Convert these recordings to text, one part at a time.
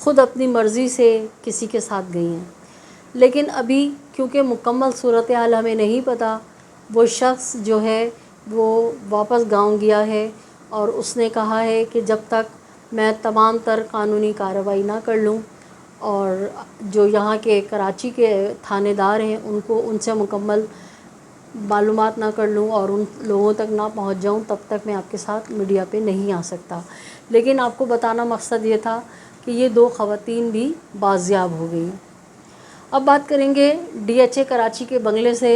خود اپنی مرضی سے کسی کے ساتھ گئی ہیں، لیکن ابھی کیونکہ مکمل صورتحال ہمیں نہیں پتہ، وہ شخص جو ہے وہ واپس گاؤں گیا ہے اور اس نے کہا ہے کہ جب تک میں تمام تر قانونی کارروائی نہ کر لوں اور جو یہاں کے کراچی کے تھانے دار ہیں ان سے مکمل معلومات نہ کر لوں اور ان لوگوں تک نہ پہنچ جاؤں، تب تک میں آپ کے ساتھ میڈیا پہ نہیں آ سکتا۔ لیکن آپ کو بتانا مقصد یہ تھا کہ یہ 2 خواتین بھی بازیاب ہو گئی۔ اب بات کریں گے ڈی ایچ اے کراچی کے بنگلے سے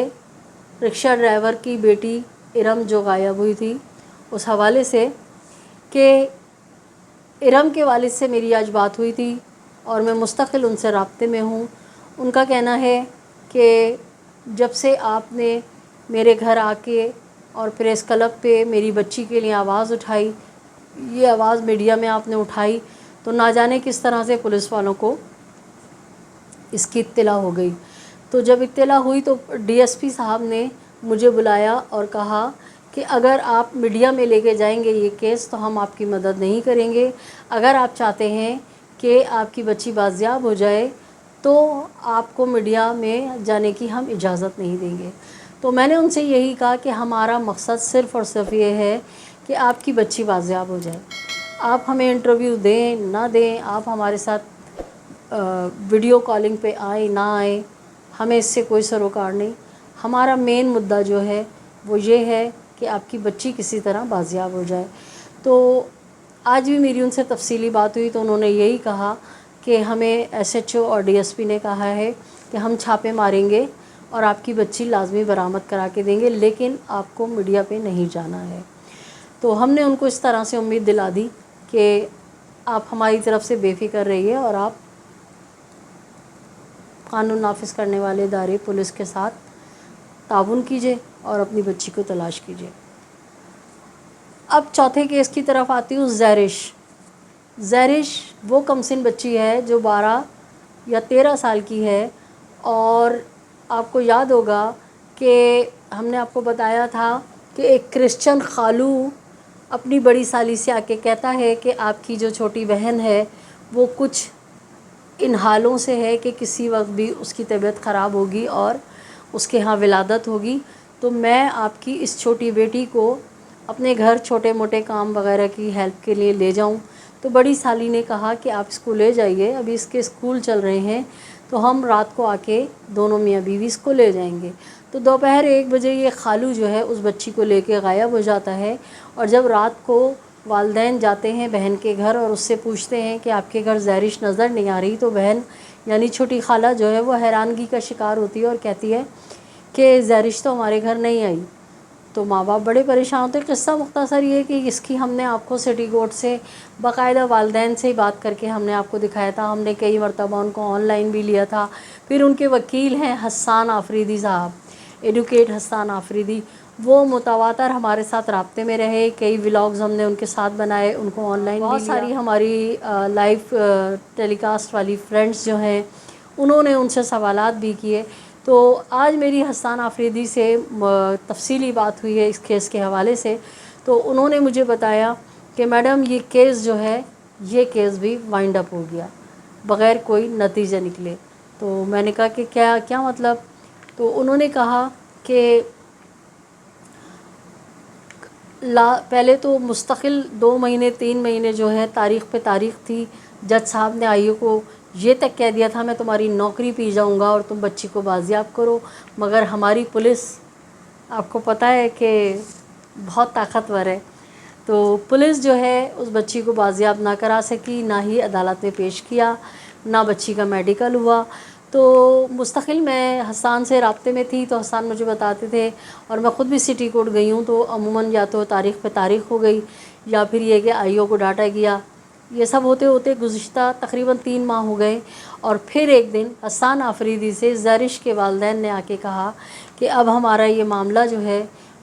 رکشہ ڈرائیور کی بیٹی ارم جو غائب ہوئی تھی، اس حوالے سے کہ ارم کے والد سے میری آج بات ہوئی تھی اور میں مستقل ان سے رابطے میں ہوں۔ ان کا کہنا ہے کہ جب سے آپ نے میرے گھر آ کے اور پریس کلب پہ میری بچی کے لیے آواز اٹھائی، یہ آواز میڈیا میں آپ نے اٹھائی، تو نہ جانے کس طرح سے پولیس والوں کو اس کی اطلاع ہو گئی۔ تو جب اطلاع ہوئی تو ڈی ایس پی صاحب نے مجھے بلایا اور کہا کہ اگر آپ میڈیا میں لے کے جائیں گے یہ کیس تو ہم آپ کی مدد نہیں کریں گے، اگر آپ چاہتے ہیں کہ آپ کی بچی بازیاب ہو جائے تو آپ کو میڈیا میں جانے کی ہم اجازت نہیں دیں گے۔ تو میں نے ان سے یہی کہا کہ ہمارا مقصد صرف اور صرف یہ ہے کہ آپ کی بچی بازیاب ہو جائے، آپ ہمیں انٹرویو دیں نہ دیں، آپ ہمارے ساتھ ویڈیو کالنگ پہ آئیں نہ آئیں، ہمیں اس سے کوئی سروکار نہیں۔ ہمارا مین مدعا جو ہے وہ یہ ہے کہ آپ کی بچی کسی طرح بازیاب ہو جائے۔ تو آج بھی میری ان سے تفصیلی بات ہوئی تو انہوں نے یہی کہا کہ ہمیں ایس ایچ او اور ڈی ایس پی نے کہا ہے کہ ہم چھاپے ماریں گے اور آپ کی بچی لازمی برآمد کرا کے دیں گے، لیکن آپ کو میڈیا پہ نہیں جانا ہے۔ تو ہم نے ان کو اس طرح سے امید دلا دی کہ آپ ہماری طرف سے بے فکر رہیے اور آپ قانون نافذ کرنے والے ادارے پولیس کے ساتھ تعاون کیجیے اور اپنی بچی کو تلاش کیجیے۔ اب چوتھے کیس کی طرف آتی ہوں۔ زہرش وہ کمسن بچی ہے جو 12 یا 13 سال کی ہے، اور آپ کو یاد ہوگا کہ ہم نے آپ کو بتایا تھا کہ ایک کرسچن خالو اپنی بڑی سالی سے آ کے کہتا ہے کہ آپ کی جو چھوٹی بہن ہے وہ کچھ ان حالوں سے ہے کہ کسی وقت بھی اس کی طبیعت خراب ہوگی اور اس کے ہاں ولادت ہوگی، تو میں آپ کی اس چھوٹی بیٹی کو اپنے گھر چھوٹے موٹے کام وغیرہ کی ہیلپ کے لیے لے جاؤں۔ تو بڑی سالی نے کہا کہ آپ اس کو لے جائیے، ابھی اس کے اسکول چل رہے ہیں تو ہم رات کو آ کے دونوں میاں بیوی اس کو لے جائیں گے۔ تو دوپہر 1 بجے یہ خالو جو ہے اس بچی کو لے کے غائب ہو جاتا ہے، اور جب رات کو والدین جاتے ہیں بہن کے گھر اور اس سے پوچھتے ہیں کہ آپ کے گھر زہرش نظر نہیں آ رہی، تو بہن یعنی چھوٹی خالہ جو ہے وہ حیرانگی کا شکار ہوتی ہے اور کہتی ہے کہ زہرش تو ہمارے گھر نہیں آئی۔ تو ماں باپ بڑے پریشان ہوتے ہیں۔ قصہ مختصر یہ کہ اس کی ہم نے آپ کو سٹی کورٹ سے باقاعدہ والدین سے ہی بات کر کے ہم نے آپ کو دکھایا تھا، ہم نے کئی مرتبہ ان کو آن لائن بھی لیا تھا۔ پھر ان کے وکیل ہیں حسان آفریدی صاحب، ایڈوکیٹ حسان آفریدی، وہ متواتر ہمارے ساتھ رابطے میں رہے، کئی ولاگز ہم نے ان کے ساتھ بنائے، ان کو آن لائن بہت ساری ہماری لائیو ٹیلی کاسٹ والی فرینڈز جو ہیں انہوں نے ان سے سوالات بھی کیے۔ تو آج میری حسان آفریدی سے تفصیلی بات ہوئی ہے اس کیس کے حوالے سے، تو انہوں نے مجھے بتایا کہ میڈم یہ کیس جو ہے یہ کیس بھی وائنڈ اپ ہو گیا بغیر کوئی نتیجے نکلے۔ تو میں نے کہا کہ کیا مطلب؟ تو انہوں نے کہا کہ پہلے تو مستقل 2 مہینے 3 مہینے جو ہے تاریخ پہ تاریخ تھی، جج صاحب نے آئی او کو یہ تک کہہ دیا تھا میں تمہاری نوکری پی جاؤں گا اور تم بچی کو بازیاب کرو، مگر ہماری پولیس آپ کو پتہ ہے کہ بہت طاقتور ہے، تو پولیس جو ہے اس بچی کو بازیاب نہ کرا سکی، نہ ہی عدالت میں پیش کیا، نہ بچی کا میڈیکل ہوا۔ تو مستقل میں حسان سے رابطے میں تھی تو حسان مجھے بتاتے تھے، اور میں خود بھی سٹی کورٹ گئی ہوں تو عموماً یا تو تاریخ پہ تاریخ ہو گئی یا پھر یہ کہ آئی او کو ڈانٹا گیا، یہ سب ہوتے ہوتے گزشتہ تقریباً 3 ماہ ہو گئے۔ اور پھر ایک دن حسان آفریدی سے زہرش کے والدین نے آ کے کہا کہ اب ہمارا یہ معاملہ جو ہے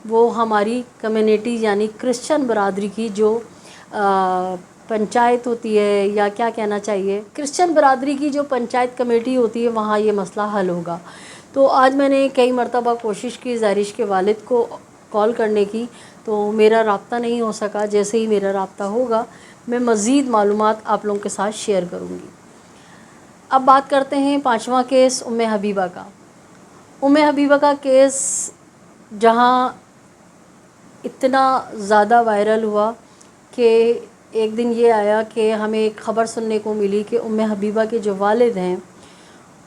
وہ ہماری کمیونٹی یعنی کرسچن برادری کی جو پنچایت ہوتی ہے، یا کیا کہنا چاہیے، کرسچن برادری کی جو پنچایت کمیٹی ہوتی ہے وہاں یہ مسئلہ حل ہوگا۔ تو آج میں نے کئی مرتبہ کوشش کی زہرش کے والد کو کال کرنے کی، تو میرا رابطہ نہیں ہو سکا۔ جیسے ہی میرا رابطہ ہوگا میں مزید معلومات آپ لوگوں کے ساتھ شیئر کروں گی۔ اب بات کرتے ہیں پانچواں کیس حبیبہ کا۔ حبیبہ کا کیس جہاں اتنا زیادہ وائرل ہوا کہ ایک دن یہ آیا کہ ہمیں ایک خبر سننے کو ملی کہ حبیبہ کے جو والد ہیں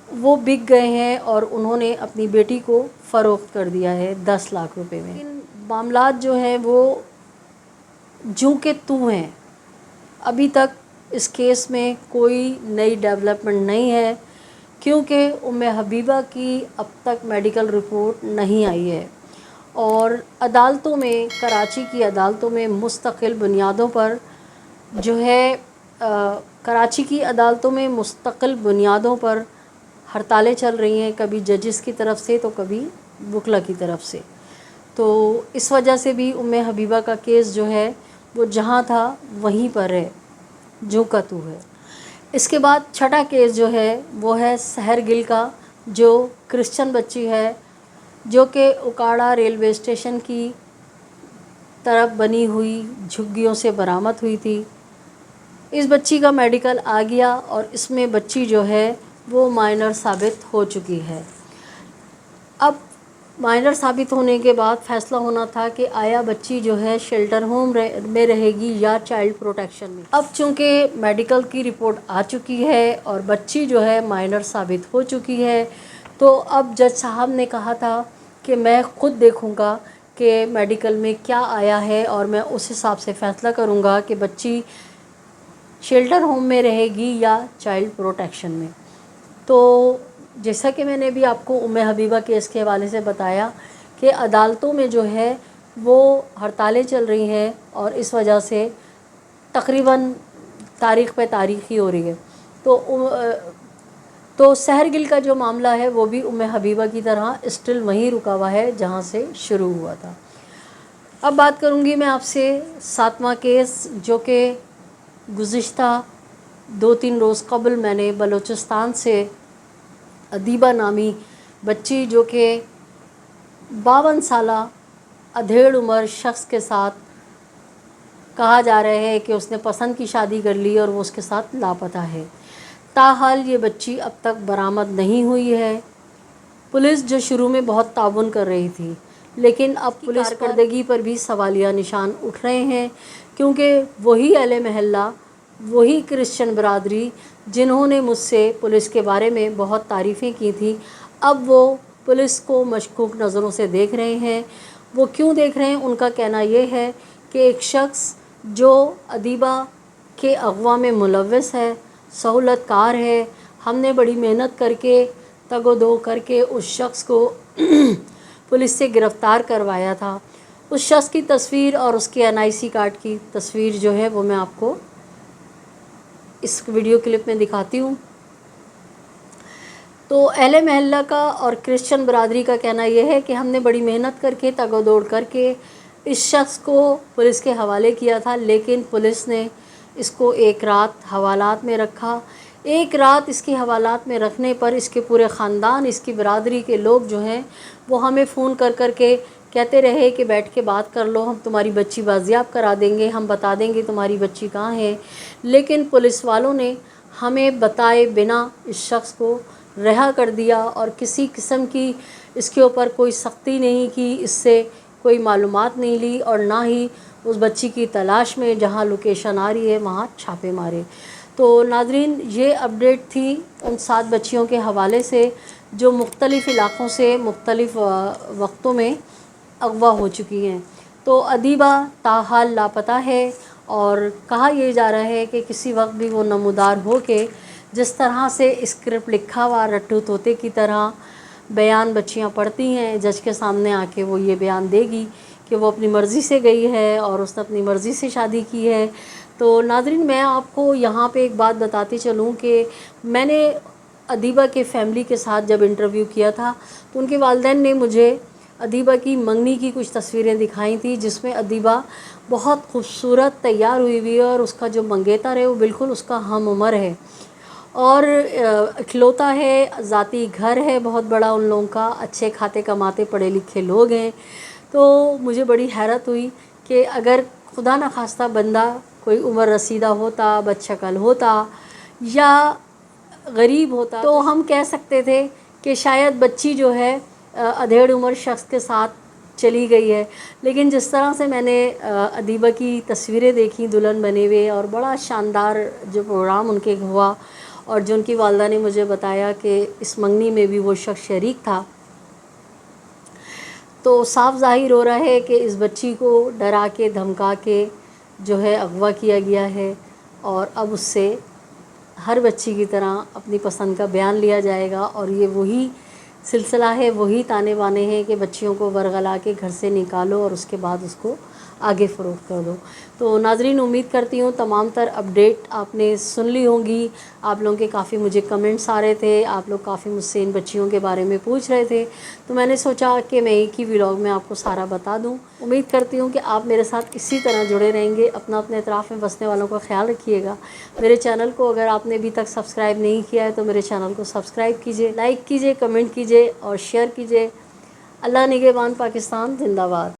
وہ بک گئے ہیں اور انہوں نے اپنی بیٹی کو فروخت کر دیا ہے 10 لاکھ روپے میں۔ لیکن معاملات جو ہیں وہ جوں کہ تو ہیں، ابھی تک اس کیس میں کوئی نئی ڈیولپمنٹ نہیں ہے، کیونکہ حبیبہ کی اب تک میڈیکل رپورٹ نہیں آئی ہے، اور عدالتوں میں، کراچی کی عدالتوں میں مستقل بنیادوں پر جو ہے کراچی کی عدالتوں میں مستقل بنیادوں پر ہڑتالیں چل رہی ہیں، کبھی ججز کی طرف سے تو کبھی وکلا کی طرف سے۔ تو اس وجہ سے بھی حبیبہ کا کیس جو ہے وہ جہاں تھا وہیں پر ہے، جو کا تو ہے۔ اس کے بعد چھٹا کیس جو ہے وہ ہے سحر گل کا، جو کرسچن بچی ہے، جو کہ اکاڑا ریلوے اسٹیشن کی طرف بنی ہوئی جھگیوں سے برآمد ہوئی تھی۔ اس بچی کا میڈیکل آ گیا اور اس میں بچی جو ہے وہ مائنر ثابت ہو چکی ہے۔ اب مائنر ثابت ہونے کے بعد فیصلہ ہونا تھا کہ آیا بچی جو ہے شیلٹر ہوم میں رہے گی یا چائلڈ پروٹیکشن میں۔ اب چونکہ میڈیکل کی رپورٹ آ چکی ہے اور بچی جو ہے مائنر ثابت ہو چکی ہے، تو اب جج صاحب نے کہا تھا کہ میں خود دیکھوں گا کہ میڈیکل میں کیا آیا ہے اور میں اس حساب سے فیصلہ کروں گا کہ بچی شیلٹر ہوم میں رہے گی یا چائلڈ پروٹیکشن میں۔ تو جیسا کہ میں نے بھی آپ کو حبیبہ کیس کے حوالے سے بتایا کہ عدالتوں میں جو ہے وہ ہڑتالیں چل رہی ہیں اور اس وجہ سے تقریباً تاریخ پہ تاریخ ہی ہو رہی ہے۔ تو سحر گل کا جو معاملہ ہے وہ بھی حبیبہ کی طرح اسٹل وہیں رکا ہوا ہے جہاں سے شروع ہوا تھا۔ اب بات کروں گی میں آپ سے 7واں کیس، جو کہ گزشتہ 2-3 روز قبل میں نے بلوچستان سے ادیبہ نامی بچی، جو کہ 52 سالہ ادھیڑ عمر شخص کے ساتھ کہا جا رہا ہے کہ اس نے پسند کی شادی کر لی اور وہ اس کے ساتھ لاپتہ ہے، تاحال یہ بچی اب تک برآمد نہیں ہوئی ہے۔ پولیس جو شروع میں بہت تعاون کر رہی تھی، لیکن اب پولیس کارکردگی پر بھی سوالیہ نشان اٹھ رہے ہیں، کیونکہ وہی اہل محلہ، وہی کرسچن برادری جنہوں نے مجھ سے پولیس کے بارے میں بہت تعریفیں کی تھیں، اب وہ پولیس کو مشکوک نظروں سے دیکھ رہے ہیں۔ وہ کیوں دیکھ رہے ہیں؟ ان کا کہنا یہ ہے کہ ایک شخص جو ادیبہ کے اغوا میں ملوث ہے، سہولت کار ہے، ہم نے بڑی محنت کر کے، تگ و دو کر کے اس شخص کو پولیس سے گرفتار کروایا تھا۔ اس شخص کی تصویر اور اس کے NIC کارڈ کی تصویر جو ہے وہ میں آپ کو اس ویڈیو کلپ میں دکھاتی ہوں۔ تو اہل محلہ کا اور کرسچن برادری کا کہنا یہ ہے کہ ہم نے بڑی محنت کر کے، تگ و دوڑ کر کے اس شخص کو پولیس کے حوالے کیا تھا، لیکن پولیس نے اس کو ایک رات حوالات میں رکھا۔ ایک رات اس کے حوالات میں رکھنے پر اس کے پورے خاندان، اس کی برادری کے لوگ جو ہیں وہ ہمیں فون کر کر کے کہتے رہے کہ بیٹھ کے بات کر لو، ہم تمہاری بچی بازیاب کرا دیں گے، ہم بتا دیں گے تمہاری بچی کہاں ہے۔ لیکن پولیس والوں نے ہمیں بتائے بنا اس شخص کو رہا کر دیا اور کسی قسم کی اس کے اوپر کوئی سختی نہیں کی، اس سے کوئی معلومات نہیں لی اور نہ ہی اس بچی کی تلاش میں جہاں لوکیشن آ رہی ہے وہاں چھاپے مارے۔ تو ناظرین، یہ اپڈیٹ تھی ان 7 بچیوں کے حوالے سے جو مختلف علاقوں سے مختلف وقتوں میں اغوا ہو چکی ہیں۔ تو ادیبہ تاحال لاپتہ ہے اور کہا یہ جا رہا ہے کہ کسی وقت بھی وہ نمودار ہو کے جس طرح سے اسکرپٹ لکھا ہوا رٹو طوطے کی طرح بیان بچیاں پڑھتی ہیں، جج کے سامنے آ کے وہ یہ بیان دے گی کہ وہ اپنی مرضی سے گئی ہے اور اس نے اپنی مرضی سے شادی کی ہے۔ تو ناظرین، میں آپ کو یہاں پہ ایک بات بتاتی چلوں کہ میں نے ادیبہ کے فیملی کے ساتھ جب انٹرویو کیا تھا تو ان کے والدین نے مجھے ادیبہ کی منگنی کی کچھ تصویریں دکھائی تھیں، جس میں ادیبہ بہت خوبصورت تیار ہوئی ہوئی ہے اور اس کا جو منگیتر ہے وہ بالکل اس کا ہم عمر ہے اور اکلوتا ہے، ذاتی گھر ہے بہت بڑا ان لوگوں کا، اچھے کھاتے کماتے پڑھے لکھے لوگ ہیں۔ تو مجھے بڑی حیرت ہوئی کہ اگر خدا نخواستہ بندہ کوئی عمر رسیدہ ہوتا، بد شکل ہوتا یا غریب ہوتا تو ہم کہہ سکتے تھے کہ شاید بچی جو ہے ادھیڑ عمر شخص کے ساتھ چلی گئی ہے، لیکن جس طرح سے میں نے ادیبہ کی تصویریں دیکھی دلہن بنے ہوئے، اور بڑا شاندار جو پروگرام ان کے ہوا، اور جو ان کی والدہ نے مجھے بتایا کہ اس منگنی میں بھی وہ شخص شریک تھا، تو صاف ظاہر ہو رہا ہے کہ اس بچی کو ڈرا کے دھمکا کے جو ہے اغوا کیا گیا ہے، اور اب اس سے ہر بچی کی طرح اپنی پسند کا بیان لیا جائے گا، اور یہ وہی سلسلہ ہے، وہی تانے بانے ہیں کہ بچیوں کو ورغلا کے گھر سے نکالو اور اس کے بعد اس کو آگے فروخت کر دو۔ تو ناظرین، امید کرتی ہوں تمام تر اپڈیٹ آپ نے سن لی ہوں گی۔ آپ لوگوں کے کافی مجھے کمنٹس آ رہے تھے، آپ لوگ کافی مجھ سے ان بچیوں کے بارے میں پوچھ رہے تھے، تو میں نے سوچا کہ میں ایک ہی ولاگ میں آپ کو سارا بتا دوں۔ امید کرتی ہوں کہ آپ میرے ساتھ اسی طرح جڑے رہیں گے۔ اپنے اطراف میں بسنے والوں کا خیال رکھیے گا۔ میرے چینل کو اگر آپ نے ابھی تک سبسکرائب نہیں کیا ہے تو میرے چینل کو سبسکرائب کیجئے، لائک کیجئے، کمنٹ کیجئے اور شیئر کیجئے۔ اللہ نگہبان، پاکستان زندہ باد۔